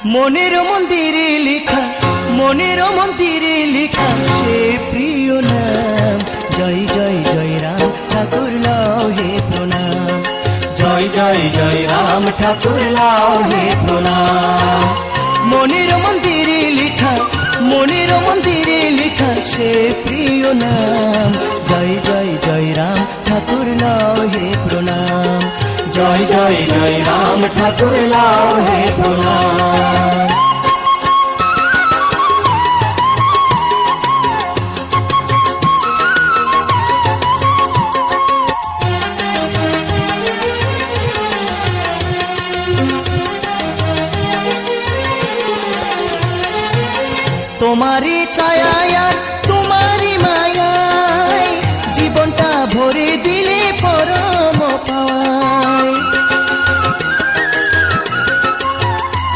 মনের মন্দিরে লেখা, মনের মন্দিরে লেখা সে প্রিয় নাম। জয় জয় জয় রাম ঠাকুর লাও হে প্রণাম। জয় জয় জয় রাম ঠাকুর লাও হে প্রণাম। মনের মন্দিরে লেখা, মনের মন্দিরে লেখা সে প্রিয় নাম। জয় জয় জয় রাম ঠাকুর লাও হে প্রণাম। জয় জয় জয় রাম ঠাকুর লাও হে প্রণাম। তোমারি ছায়া